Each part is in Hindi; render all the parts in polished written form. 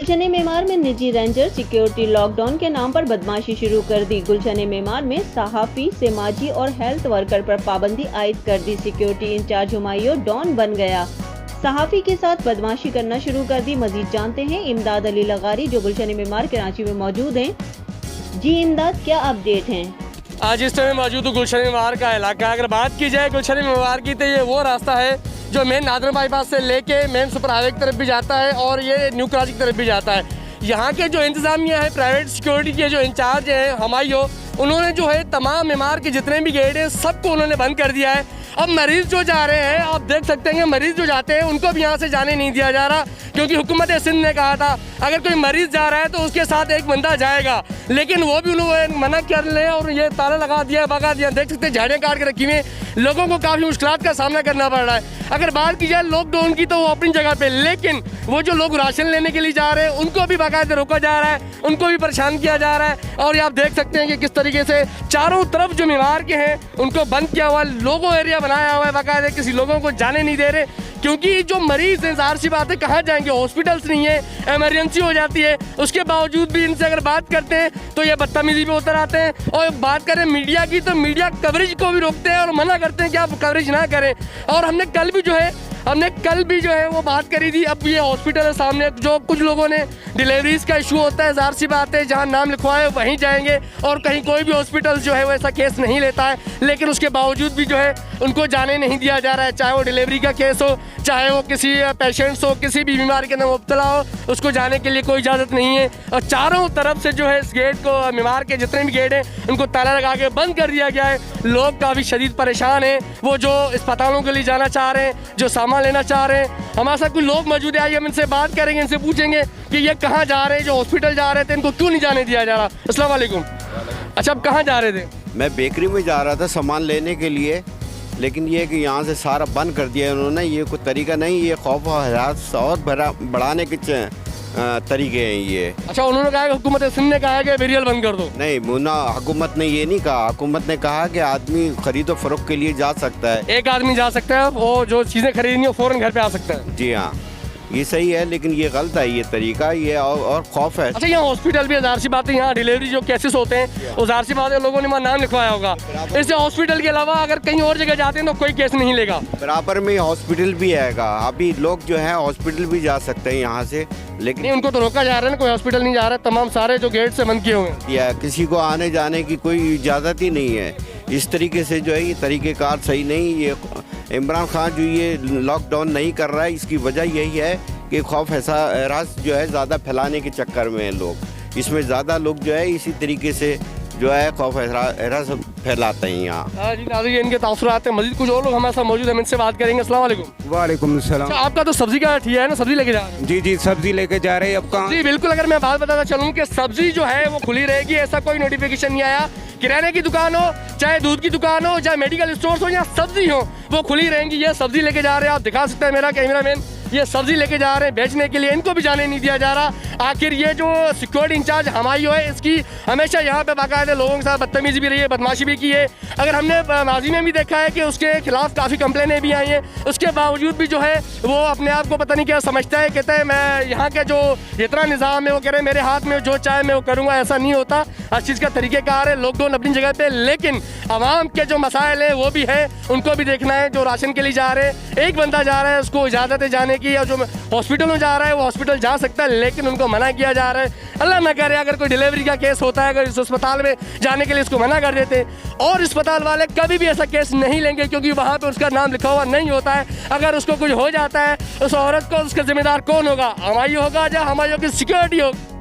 गुलशन मेमार में निजी रेंजर सिक्योरिटी लॉकडाउन के नाम पर बदमाशी शुरू कर दी। गुलशन मेमार में सहाफ़ी, समाजी और हेल्थ वर्कर पर पाबंदी आयद कर दी। सिक्योरिटी इंचार्ज हुमायूं डॉन बन गया, सहाफ़ी के साथ बदमाशी करना शुरू कर दी। मजीद जानते हैं इमदाद अली लगारी जो गुलशन मेमार कराची में मौजूद हैं। जी इमदाद, क्या अपडेट हैं? आज इस समय मौजूद गुलशन मेमार का इलाका। अगर बात की जाए गुलशन मेमार की तो ये वो रास्ता है जो मेन नादर बाईपास से लेके मेन सुपर हाईवे की तरफ भी जाता है और ये न्यू कराची की तरफ भी जाता है। यहाँ के जो इंतज़ामिया है, प्राइवेट सिक्योरिटी के जो इंचार्ज हैं हुमायूं, उन्होंने जो है तमाम मेमार के जितने भी गेट हैं सबको उन्होंने बंद कर दिया है। अब मरीज़ जो जा रहे हैं, आप देख सकते हैं कि मरीज़ जो जाते हैं उनको भी यहाँ से जाने नहीं दिया जा रहा, क्योंकि हुकूमत सिंध ने कहा था अगर कोई मरीज़ जा रहा है तो उसके साथ एक बंदा जाएगा, लेकिन वो भी उन्होंने मना कर ले और ये ताला लगा दिया, भगा दिया। देख सकते हैं झाड़ियाँ काट के रखी हुई हैं, लोगों को काफ़ी मुश्किलात का सामना करना पड़ रहा है। अगर बात की जाए लॉकडाउन की तो वो अपनी जगह पे, लेकिन वो जो लोग राशन लेने के लिए जा रहे हैं उनको भी बाकायदे रोका जा रहा है, उनको भी परेशान किया जा रहा है। और ये आप देख सकते हैं कि किस तरीके से चारों तरफ जो मेमार के हैं उनको बंद किया हुआ है, लोगो एरिया बनाया हुआ है बाकायदे, किसी लोगों को जाने नहीं दे रहे, क्योंकि जो मरीज हैं ज़ाहिर सी बात है कहाँ जाएंगे, हॉस्पिटल्स नहीं है, इमरजेंसी हो जाती है। उसके बावजूद भी इनसे अगर बात करते हैं तो ये बदतमीजी पे उतर आते हैं। और बात करें मीडिया की तो मीडिया कवरेज को भी रोकते हैं और मना करते हैं कि आप कवरेज ना करें। और हमने कल भी जो है वो बात करी थी। अब ये हॉस्पिटल है सामने, जो कुछ लोगों ने डिलीवरीज का इशू होता है, ज़ाहिर सी बात है जहाँ नाम लिखवाए वहीं जाएंगे और कहीं कोई भी हॉस्पिटल जो है वो ऐसा केस नहीं लेता है, लेकिन उसके बावजूद भी जो है उनको जाने नहीं दिया जा रहा है। चाहे वो डिलीवरी का केस हो, चाहे वो किसी पेशेंट्स हो, किसी भी बीमारी के अंदर मुब्तला हो, उसको जाने के लिए कोई इजाज़त नहीं है। और चारों तरफ से जो है इस गेट को, मेमार के जितने भी गेट हैं उनको ताला लगा के बंद कर दिया गया है। लोग काफ़ी शदीद परेशान हैं, वो जो अस्पतालों के लिए जाना चाह रहे हैं, जो सामान लेना चाह रहे हैं। हमारे साथ कुछ लोग मौजूद हैं, हम इनसे बात करेंगे, इनसे पूछेंगे कि ये कहाँ जा रहे हैं, जो हॉस्पिटल जा रहे थे इनको क्यों नहीं जाने दिया जा रहा। अस्सलाम वालेकुम। अच्छा, अब कहाँ जा रहे थे? मैं बेकरी में जा रहा था सामान लेने के लिए, लेकिन ये कि यहाँ से सारा बंद कर दिया उन्होंने। ये कोई तरीका नहीं, ये खौफ और हरास और बढ़ाने के तरीके हैं ये। अच्छा, उन्होंने कहा कि हुकूमत सिंध ने कहा है कि वेरियल बंद कर दो। नहीं मुन्ना, हुकूमत ने ये नहीं कहा। हुकूमत ने कहा कि आदमी खरीदो फरोख्त के लिए जा सकता है, एक आदमी जा सकता है, वो जो चीज़ें खरीदनी हो फ़ौरन घर पे आ सकता है। जी हाँ, ये सही है, लेकिन ये गलत है ये तरीका, ये और खौफ है। अच्छा, यहाँ हॉस्पिटल भी ज़ाहिर सी बात है, यहाँ डिलीवरी जो केसेस होते हैं वो ज़ाहिर सी बात है लोगों ने वहाँ नाम लिखवाया होगा। इससे हॉस्पिटल के अलावा अगर कहीं और जगह जाते हैं तो कोई केस नहीं लेगा। बराबर में हॉस्पिटल भी आएगा, अभी लोग जो है हॉस्पिटल भी जा सकते हैं यहाँ से, लेकिन नहीं, उनको तो रोका जा रहा है ना, कोई हॉस्पिटल नहीं जा रहा है। तमाम सारे जो गेट से बंद किए हुए हैं, या किसी को आने जाने की कोई इजाज़त ही नहीं है। इस तरीके से जो है ये तरीक़ेकार सही नहीं। ये इमरान खान जो ये लॉकडाउन नहीं कर रहा है, इसकी वजह यही है कि खौफ हरास जो है ज़्यादा फैलाने के चक्कर में है लोग। इसमें ज़्यादा लोग जो है इसी तरीके से जो है खौफ हरास फैलाते हैं यहाँ। जी नाज़रीन, इनके तासुरात हैं। मज़ीद कुछ और लोग हमारे साथ मौजूद हैं, इनसे बात करेंगे। अस्सलाम वालेकुम। वालेकुम अस्सलाम। अच्छा, आपका तो सब्जी का ठिया है ना, सब्जी लेके जा रहे हैं? जी जी, सब्जी लेके जा रहे हैं। अब कहाँ? जी बिल्कुल। अगर मैं बात बताता चलूँ कि सब्जी जो है वो खुली रहेगी, ऐसा कोई नोटिफिकेशन नहीं आया। किराने की दुकान हो, चाहे दूध की दुकान हो, चाहे मेडिकल स्टोर हो या सब्जी हो, वो खुली रहेंगी। ये सब्जी लेके जा रहे हैं, आप दिखा सकते हैं मेरा कैमरामैन, ये सब्जी लेके जा रहे हैं बेचने के लिए, इनको भी जाने नहीं दिया जा रहा। आखिर ये जो सिक्योरिटी इंचार्ज हुमायूं है, इसकी हमेशा यहाँ पे बाकायदे लोगों के साथ बदतमीजी भी रही है, बदमाशी भी की है। अगर हमने माजी में भी देखा है कि उसके खिलाफ काफ़ी कंप्लेनें भी आई हैं, उसके बावजूद भी जो है वो अपने आप को पता नहीं क्या समझता है। कहता है मैं यहाँ के जो जितना निज़ाम है वो कह रहे हैं मेरे हाथ में जो चाहे मैं वो करूँगा। ऐसा नहीं होता, हर चीज़ का तरीक़ेकार है। लॉकडाउन अपनी जगह पे, लेकिन आवाम के जो मसाइल हैं वो भी है, उनको भी देखना है। जो राशन के लिए जा रहे हैं, एक बंदा जा रहा है, उसको इजाज़त है जाने की, और जो हॉस्पिटल में जा रहा है वो हॉस्पिटल जा सकता है, लेकिन उनको मना किया जा रहा है। अल्लाह न करे अगर कोई डिलीवरी का केस होता है, अगर इस अस्पताल में जाने के लिए इसको मना कर देते, और अस्पताल वाले कभी भी ऐसा केस नहीं लेंगे, क्योंकि वहाँ पे उसका नाम लिखा हुआ नहीं होता है। अगर उसको कुछ हो जाता है, उस औरत को उसका जिम्मेदार कौन होगा? हुमायूं होगा या हुमायूं की सिक्योरिटी होगी?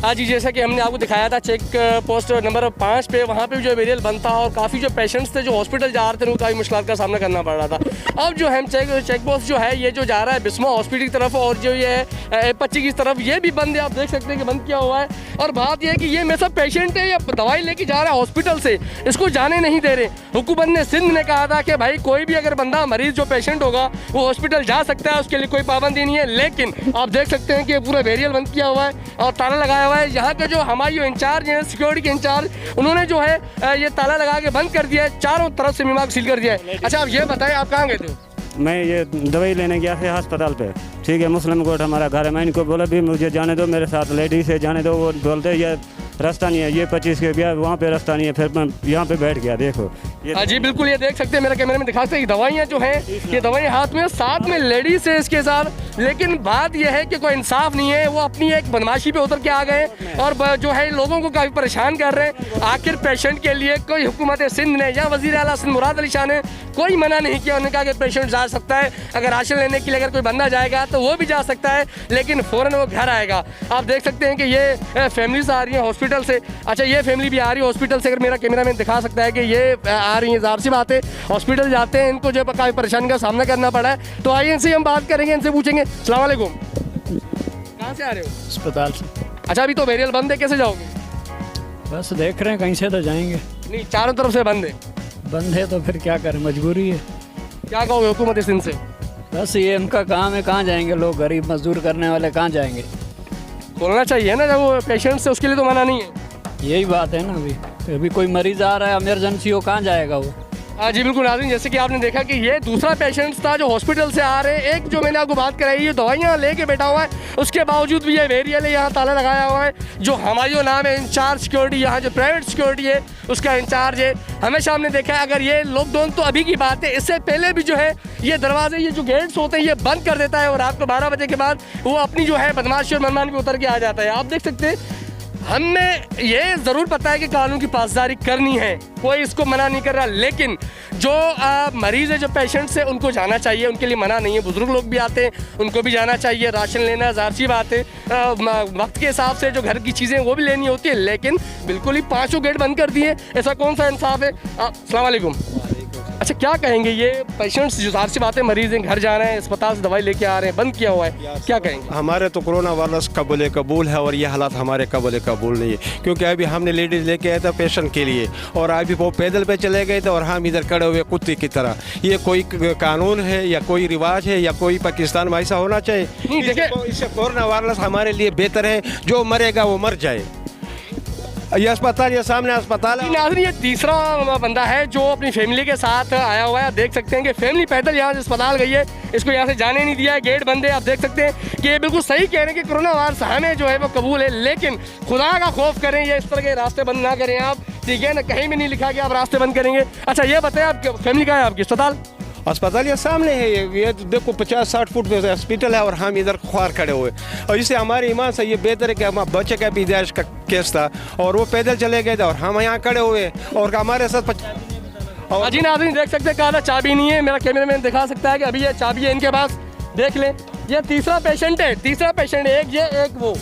हाँ जी, जैसा कि हमने आपको दिखाया था चेक पोस्ट नंबर 5 पे, वहाँ पे जो वेरियल बंद था और काफ़ी जो पेशेंट्स थे जो हॉस्पिटल जा रहे थे उनको काफ़ी मुश्किल का सामना करना पड़ रहा था। अब जो हम चेक पोस्ट जो है ये जो जा रहा है बिस्मा हॉस्पिटल की तरफ और जो ये A25 की तरफ, ये भी बंद है। आप देख सकते हैं कि बंद किया हुआ है। और बात यह है कि ये मेरा पेशेंट है, या दवाई लेके जा रहा है हॉस्पिटल से, इसको जाने नहीं दे रहे। हुकूमत ने सिंध ने कहा था कि भाई कोई भी अगर बंदा मरीज़ जो पेशेंट होगा वो हॉस्पिटल जा सकता है, उसके लिए कोई पाबंदी नहीं है। लेकिन आप देख सकते हैं कि पूरा वेरियल बंद किया हुआ है और ताला लगाया हुआ है। यहाँ के जो हुमायूं इंचार्ज हैं, सिक्योरिटी के इंचार्ज, उन्होंने जो है ये ताला लगा के बंद कर दिया है, चारों तरफ से मेमार को सील कर दिया है। अच्छा, आप ये बताएं आप कहाँ गए थे? मैं ये दवाई लेने गया था अस्पताल पे। ठीक है, मुस्लिम कोर्ट हमारा घर है। मैं इनको बोला भी मुझे जाने दो, मेरे साथ लेडीज है, जाने दो। वो बोलते ये रास्ता नहीं है, ये 25 के गया, वहाँ पे रास्ता नहीं है। फिर मैं यहाँ पे बैठ गया। देखो ये हाँ जी बिल्कुल, ये देख सकते हैं, मेरा कैमरे में दिखा सकते हैं, दवाइयाँ जो हैं ये दवाइयाँ हाथ में, साथ में लेडीज है इसके साथ। लेकिन बात यह है कि कोई इंसाफ नहीं है, वो अपनी एक बदमाशी पे उतर के आ गए और जो है लोगों को काफ़ी परेशान कर रहे हैं। आखिर पेशेंट के लिए कोई हुकूमत सिंध ने या वज़ीर आला सिंध मुराद अली शाह ने कोई मना नहीं किया। उन्होंने कहा कि पेशेंट जा सकता है, अगर राशन लेने के लिए अगर कोई बंदा जाएगा तो वो भी जा सकता है, लेकिन फ़ौरन वो घर आएगा। आप देख सकते हैं कि ये फैमिलीज आ रही है हॉस्पिटल से। अच्छा, ये फैमिली भी आ रही है हॉस्पिटल से, अगर मेरा कैमरा मैन दिखा सकता है कि ये आ रही है। ज़ाहिर सी बात है, हॉस्पिटल जाते हैं, इनको जो काफ़ी परेशानी का सामना करना पड़ा है। तो आइए इनसे हम बात करेंगे, इनसे पूछेंगे। अस्सलाम वालेकुम, कहाँ से आ रहे हो? अस्पताल से। अच्छा, अभी तो बैरियल बंद है, कैसे जाओगे? बस देख रहे हैं, कहीं से तो जाएंगे। नहीं, चारों तरफ से बंद है। बंद है तो फिर क्या करें, मजबूरी है। क्या कहोगे हुकूमत सिंध से? बस ये उनका काम है, कहाँ जाएंगे लोग, गरीब मजदूर करने वाले कहाँ जाएंगे। बोलना चाहिए ना, जब वो पेशेंट से, उसके लिए तो मना नहीं है। यही बात है ना। अभी कोई मरीज आ रहा है, इमरजेंसी हो, कहाँ जाएगा वो। हाँ जी बिल्कुल नाज़रीन, जैसे कि आपने देखा कि ये दूसरा पेशेंट था जो हॉस्पिटल से आ रहे हैं। एक जो मैंने आपको बात कराई, ये दवाइयाँ लेके बैठा हुआ है, उसके बावजूद भी ये वेरियल है, यहाँ ताला लगाया हुआ है। जो हमायूं नाम है इंचार्ज सिक्योरिटी, यहाँ जो प्राइवेट सिक्योरिटी है उसका इंचार्ज है। हमेशा हमने देखा है, अगर ये लॉकडाउन तो अभी की बात है, इससे पहले भी जो है ये दरवाजे, ये जो गेट्स होते हैं ये बंद कर देता है और रात को 12 बजे के बाद वो अपनी जो है बदमाशी और मनमानी पे उतर के आ जाता है। आप देख सकते हैं, हमें ये ज़रूर पता है कि कानून की पासदारी करनी है, कोई इसको मना नहीं कर रहा, लेकिन जो मरीज़ है, जो पेशेंट्स है, उनको जाना चाहिए, उनके लिए मना नहीं है। बुजुर्ग लोग भी आते हैं, उनको भी जाना चाहिए। राशन लेना ज़ाहिर सी बात है, वक्त के हिसाब से जो घर की चीज़ें वो भी लेनी होती है, लेकिन बिल्कुल ही 5 गेट बंद कर दिए, ऐसा कौन सा इंसाफ है? अस्सलाम वालेकुम। अच्छा, क्या कहेंगे, ये पेशेंट्स जो ज़ाहिर सी बात है मरीज़ हैं, घर जा रहे हैं, अस्पताल से दवाई लेके आ रहे हैं, बंद किया हुआ है, क्या कहेंगे? हमारे तो कोरोना वायरस काबिल कबूल है और ये हालात हमारे काबिल कबूल नहीं है, क्योंकि अभी हमने लेडीज़ लेके आए थे पेशेंट के लिए और अभी वो पैदल पे चले गए थे और हम इधर खड़े हुए कुत्ते की तरह। ये कोई कानून है या कोई रिवाज है या कोई पाकिस्तान में ऐसा होना चाहिए? नहीं, देखिए, इससे कोरोना वायरस हमारे लिए बेहतर है, जो मरेगा वो मर जाए। ये अस्पताल, ये सामने अस्पताल है। नाज़रीन, ये तीसरा बंदा है जो अपनी फैमिली के साथ आया हुआ है। आप देख सकते हैं कि फैमिली पैदल यहाँ से अस्पताल गई है, इसको यहाँ से जाने नहीं दिया है, गेट बंद है। आप देख सकते हैं कि ये बिल्कुल सही कह रहे हैं कि कोरोना वायरस हमें जो है वो कबूल है, लेकिन खुदा का खौफ करें, ये इस तरह के रास्ते बंद ना करें आप, ठीक है ना? कहीं भी नहीं लिखा कि आप रास्ते बंद करेंगे। अच्छा, ये बताएं, आप फैमिली कहाँ है आपकी? अस्पताल ये सामने है, ये देखो 50-60 फुट पे हॉस्पिटल है और हम इधर ख्वार खड़े हुए। और इससे हमारे ईमान से ये बेहतर है कि हम बच्चे का पैदाइश का केस था और वो पैदल चले गए थे और हम यहाँ खड़े हुए और हमारे साथ और जी नाज़रीन देख सकते हैं, कहा था चाबी नहीं है, मेरा कैमरा मैन दिखा सकता है कि अभी ये चाबी है इनके पास, देख लें। ये तीसरा पेशेंट है, तीसरा पेशेंट है, एक ये एक वो,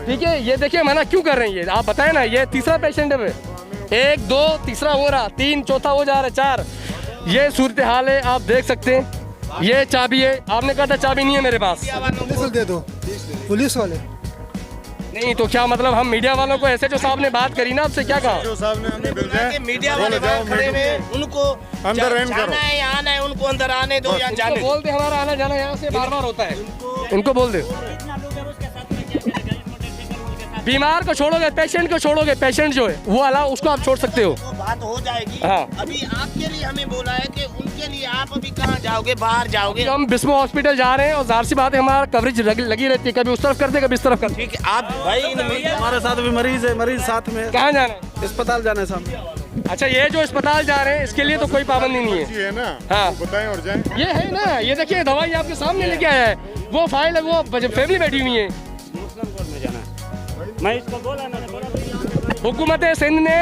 ठीक है? ये देखिए मना क्यों कर रही है, आप बताएं ना। ये तीसरा पेशेंट है, 1 2 तीसरा हो रहा, 3 चौथा हो जा रहा है, 4। ये सूरत हाल है, आप देख सकते हैं। ये चाबी है, आपने कहा था चाबी नहीं है मेरे पास। पुलिस दे दो, पुलिस वाले नहीं तो क्या मतलब, हम मीडिया वालों को ऐसे, जो साहब ने बात करी ना, आपसे क्या कहा? जो साहब ने हमें भेजा है, मीडिया वाले बाहर खड़े हुए, उनको अंदर जाना है, आना है, उनको अंदर आने दो या जाने दो। बोल दे, हमारा आना जाना यहाँ से बार बार होता है, इनको बोल दे। बीमार को छोड़ोगे, पेशेंट को छोड़ोगे, पेशेंट जो है वो अलावा उसको आप छोड़ सकते हो, तो बात हो जाएगी। हाँ। अभी आपके लिए हमें बोला है कि उनके लिए आप अभी कहाँ जाओगे, बाहर जाओगे? हम बिस्मो हॉस्पिटल जा रहे हैं और ज़ाहिर सी बात है हमारा कवरेज लगी रहती है, कभी उस तरफ करते कभी इस तरफ करते। ठीक है, आप भाई हमारे साथ भी मरीज है, मरीज साथ में। कहाँ जाना है? अस्पताल जाना है सामने। अच्छा, ये जो अस्पताल जा रहे हैं इसके लिए तो कोई पाबंदी नहीं है ना? हाँ, बताएं और जाएं। ये है ना, ये देखिए दवाई आपके सामने लेके आया है, वो फाइल है, वो फैमिली बैठी हुई है। मैं इसको बोला, मैंने बोला हुकूमत सिंध ने,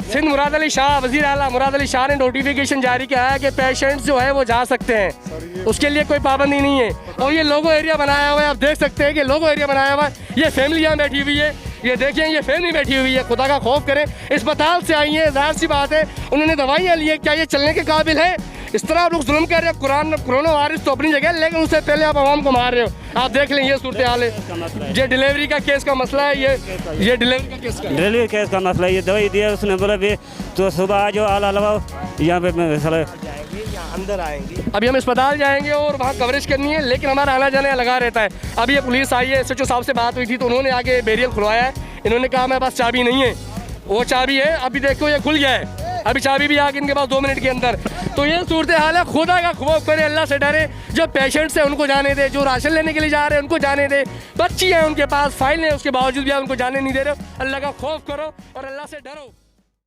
सिंध मुराद अली शाह, वज़ीर आला मुराद अली शाह ने नोटिफिकेशन जारी किया है कि पेशेंट्स जो है वो जा सकते हैं, उसके लिए कोई पाबंदी नहीं है। और ये लोगो एरिया बनाया हुआ है, आप देख सकते हैं कि लोगो एरिया बनाया हुआ है। ये फैमिली यहाँ बैठी हुई है, ये देखिए ये फैमिली बैठी हुई है। खुदा का खौफ करें, अस्पताल से आई है, ज़ाहिर सी बात है उन्होंने दवाइयाँ ली है, क्या ये चलने के काबिल है? इस तरह आप लोग जुल्म कर रहे हो। कोरोना वायरस तो अपनी जगह, लेकिन उससे पहले आप आवाम को मार रहे हो। आप देख लें, ये सूरत हाल है। ये डिलीवरी का केस का मसला है, ये डिलीवरी का केस का डिलीवरी केस का मसला। ये दवाई दिया उसने, बोला भी तो सुबह आ जाओ, आला लगाओ यहाँ पे अंदर आएंगे। अभी हम अस्पताल जाएंगे और वहाँ कवरेज करनी है, लेकिन हमारा आना जाना लगा रहता है। अभी ये पुलिस आई है, SHO साहब से बात हुई थी तो उन्होंने आगे बैरियर खुलवाया है। इन्होंने कहा मेरे पास चाबी नहीं है, वो चाबी है, अभी देखो ये खुल गया है, अभी चाबी भी आ गई इनके पास 2 मिनट के अंदर। तो ये सूरत हाल है, खुदा का खौफ करे, अल्लाह से डरे। जो पेशेंट्स हैं उनको जाने दे, जो राशन लेने के लिए जा रहे हैं उनको जाने दे, बच्ची है उनके पास, फाइल है, उसके बावजूद भी आप उनको जाने नहीं दे रहे हो। अल्लाह का खौफ करो और अल्लाह से डरो।